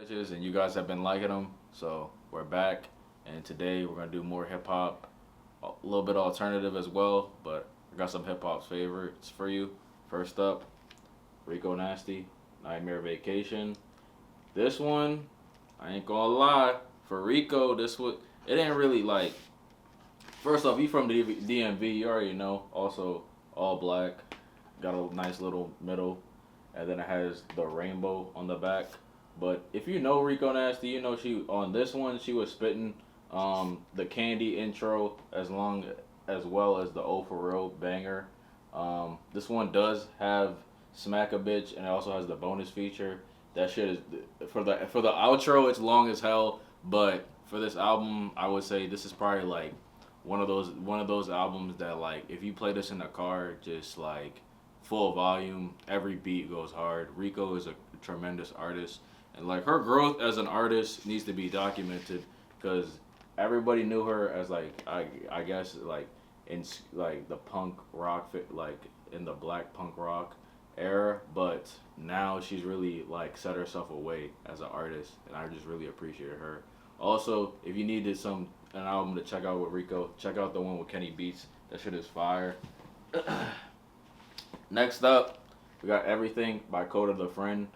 bitches, and you guys have been liking them. So we're back, and today we're gonna do more hip hop, a little bit alternative as well. But I got some hip hop favorites for you. First up, Ricko Nasty, Nightmare Vacation. This one, I ain't gonna lie, for Rico, this would it ain't really like. First off, he from the DMV, you already know. Also, all black, got a nice little middle, and then it has the rainbow on the back. But if you know Rico Nasty, you know she on this one she was spitting the Candy intro as well as the O for Real banger. This one does have Smack a Bitch, and it also has the bonus feature. That shit is for the outro. It's long as hell, but for this album, I would say this is probably like one of those albums that like if you play this in the car, just like full volume, every beat goes hard. Rico is a tremendous artist, and like her growth as an artist needs to be documented because everybody knew her as like I guess like in like the punk rock like in the black punk rock era, but now she's really like set herself away as an artist, and I just really appreciate her. Also, if you needed an album to check out with Rico, check out the one with Kenny Beats. That shit is fire. Next up, we got Everything by Coda the Friend.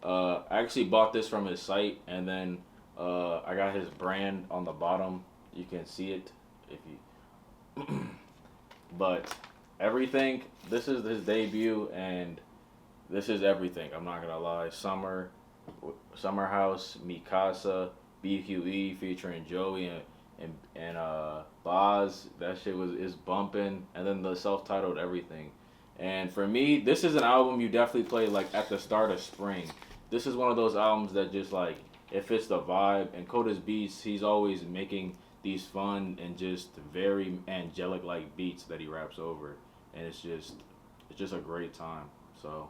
I actually bought this from his site, and then I got his brand on the bottom. You can see it if you. But Everything, this is his debut, and this is everything. I'm not gonna lie. Summer House, Mikasa, BQE featuring Joey and Boz. That shit is bumping, and then the self-titled Everything. And for me, this is an album you definitely play like at the start of spring. This is one of those albums that just like it fits the vibe. And Coda's beats, he's always making these fun and just very angelic like beats that he raps over, and it's just a great time. So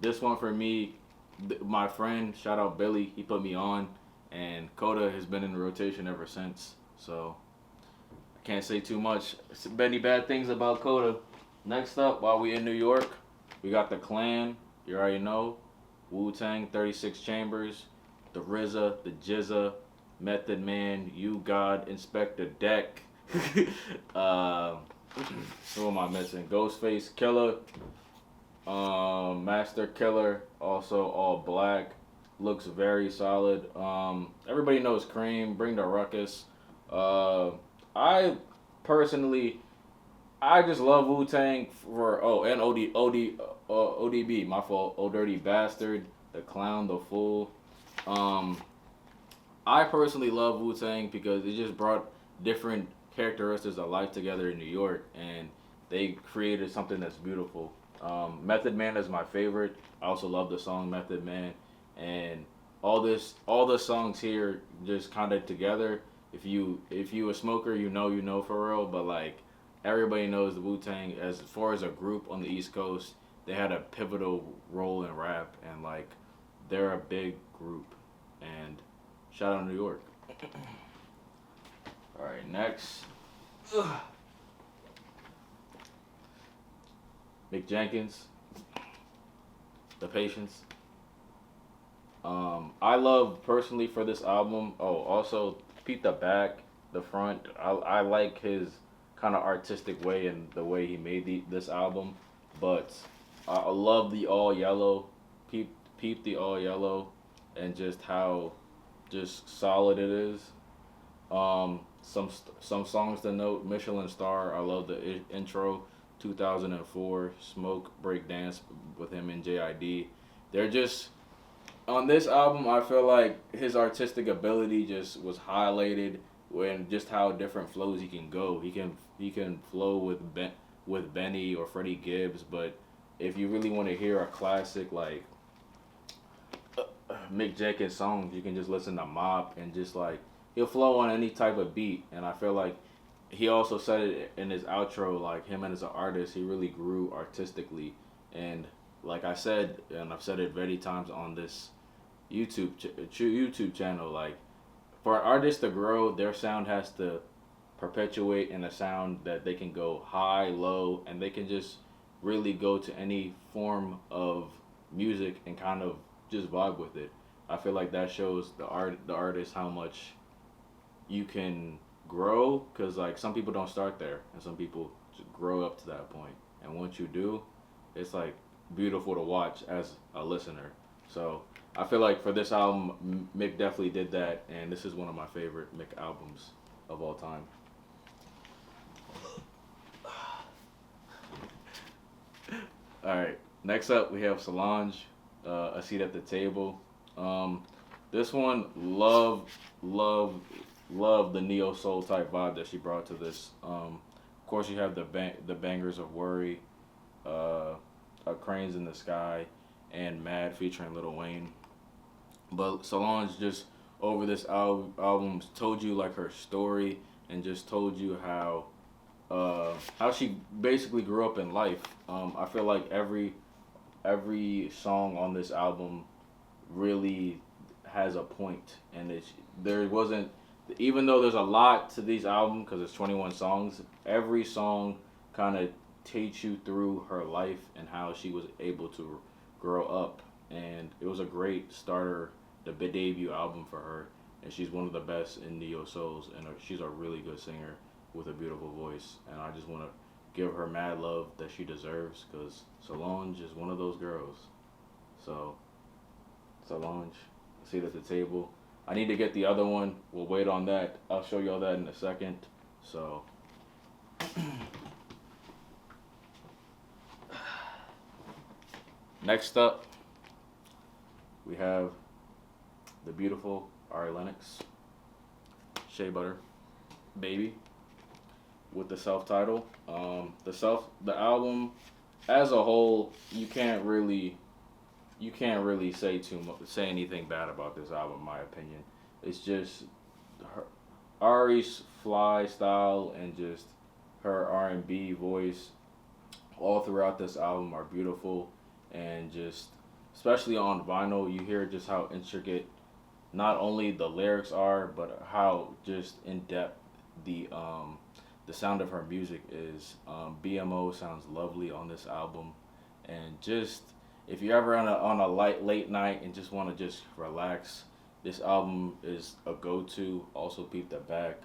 this one for me, my friend, shout out Billy, he put me on, and Coda has been in the rotation ever since. So I can't say too much many bad things about Coda. Next up, while we in New York, we got the Clan. You already know, Wu Tang, 36 Chambers, the RZA, the Jizza, Method Man, You God, Inspector Deck. Who am I missing? Ghostface Killer, Master Killer, also all black, looks very solid. Everybody knows Cream, Bring the Ruckus. I personally, I just love Wu Tang for and ODB. My fault. Oh Dirty Bastard, the Clown, the Fool. Um, I personally love Wu Tang because it just brought different characteristics of life together in New York, and they created something that's beautiful. Method Man is my favorite. I also love the song Method Man, and all the songs here just kind of together. If you a smoker, you know for real. But like everybody knows the Wu Tang as far as a group on the East Coast, they had a pivotal role in rap, and like they're a big group. And shout out New York. All right, next. Ugh. Mick Jenkins, The Patience. I love personally for this album. Oh, also peep the back, the front. I like his kind of artistic way and the way he made this album, but I love the all yellow. Peep the all yellow, and just how just solid it is. Some songs to note: Michelin Star. I love the intro. 2004 Smoke Break Dance with him and JID. They're just on this album. I feel like his artistic ability just was highlighted when just how different flows he can go. He can flow with Benny or Freddie Gibbs, but if you really want to hear a classic like Mick Jenkins songs, you can just listen to Mop, and just like he'll flow on any type of beat. And I feel like he also said it in his outro, like him and as an artist, he really grew artistically. And like I said, and I've said it many times on this YouTube channel, like for an artist to grow, their sound has to perpetuate in a sound that they can go high, low, and they can just really go to any form of music and kind of just vibe with it. I feel like that shows the artist how much you can grow, because like some people don't start there and some people just grow up to that point, and once you do, it's like beautiful to watch as a listener. So I feel like for this album, Mick definitely did that, and this is one of my favorite Mick albums of all time. All right, next up we have Solange, A Seat at the Table. Um, this one, love, love the neo soul type vibe that she brought to this. Of course, you have the bangers of Worry, uh, Cranes in the Sky, and Mad featuring Lil Wayne. But Solange just over this album told you like her story and just told you how she basically grew up in life. I feel like every song on this album really has a point, and there wasn't, even though there's a lot to these albums because it's 21 songs. Every song kind of takes you through her life and how she was able to grow up, and it was a great starter, the debut album for her, and she's one of the best in neo souls, and she's a really good singer with a beautiful voice, and I just want to give her mad love that she deserves because Solange is one of those girls. So Solange, Seat at the Table. I need to get the other one. We'll wait on that. I'll show y'all that in a second. So next up, we have the beautiful Ari Lennox, Shea Butter, Baby, with the self-title. The album as a whole, you can't really say anything bad about this album, in my opinion. It's just her, Ari's fly style and just her R&B voice all throughout this album are beautiful, and just especially on vinyl, you hear just how intricate not only the lyrics are, but how just in depth the sound of her music is. BMO sounds lovely on this album, and just if you're ever on a late night and just want to just relax, this album is a go-to. Also, Peep the Back.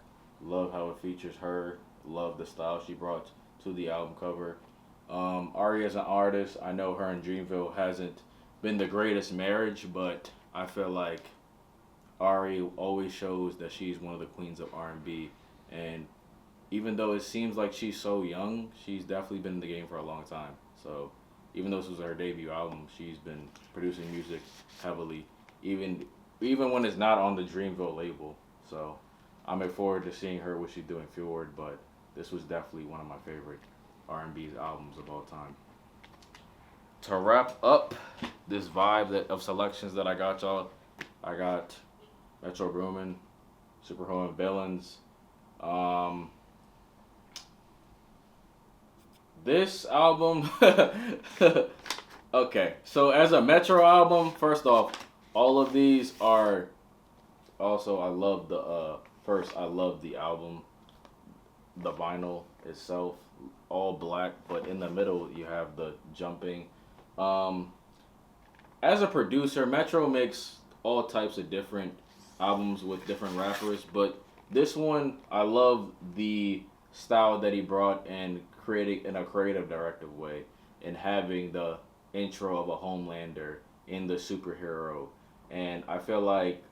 Love how it features her. Love the style she brought to the album cover. Ari as an artist, I know her and Dreamville hasn't been the greatest marriage, but I feel like Ari always shows that she's one of the queens of R&B, and even though it seems like she's so young, she's definitely been in the game for a long time. So even though this was her debut album, she's been producing music heavily, even when it's not on the Dreamville label. So I'm looking forward to seeing her what she's doing forward. But this was definitely one of my favorite R&B albums of all time. To wrap up this of selections that I got y'all, I got Metro Boomin, Superhome Villains. This album, okay, so as a Metro album, first off, all of these are, also I love I love the album, the vinyl itself, all black, but in the middle you have the jumping. As a producer, Metro makes all types of different albums with different rappers, but this one, I love the style that he brought and creating in a creative, directive way, and having the intro of a Homelander in the superhero, and I feel like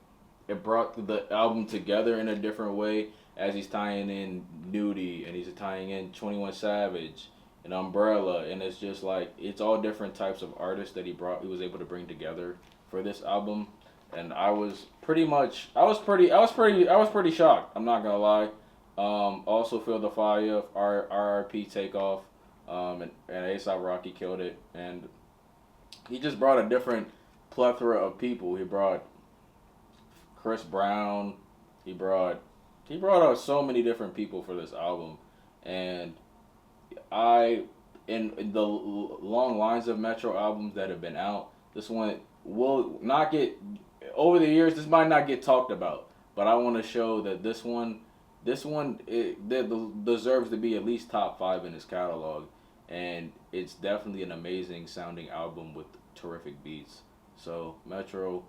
it brought the album together in a different way as he's tying in Nudie and he's tying in 21 Savage and Umbrella, and it's just like it's all different types of artists that he was able to bring together for this album, and I was pretty shocked. I'm not gonna lie. Also Feel the Fire, RRP Takeoff, and A$AP Rocky killed it, and he just brought a different plethora of people. He brought Chris Brown. He brought out so many different people for this album, and in the long lines of Metro albums that have been out, this one will not get, over the years, this might not get talked about, but I want to show that this one it deserves to be at least top 5 in his catalog, and it's definitely an amazing sounding album with terrific beats. So Metro,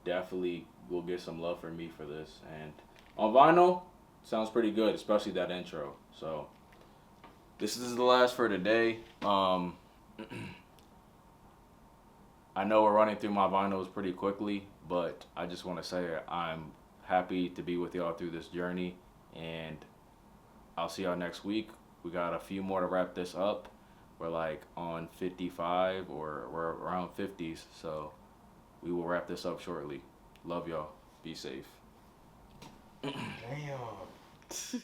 definitely will get some love from me for this. And on vinyl, sounds pretty good, especially that intro. So this is the last for today. I know we're running through my vinyls pretty quickly, but I just want to say I'm happy to be with y'all through this journey, and I'll see y'all next week. We got a few more to wrap this up. We're like on 55 or we're around 50s, so we will wrap this up shortly. Love y'all. Be safe. Damn.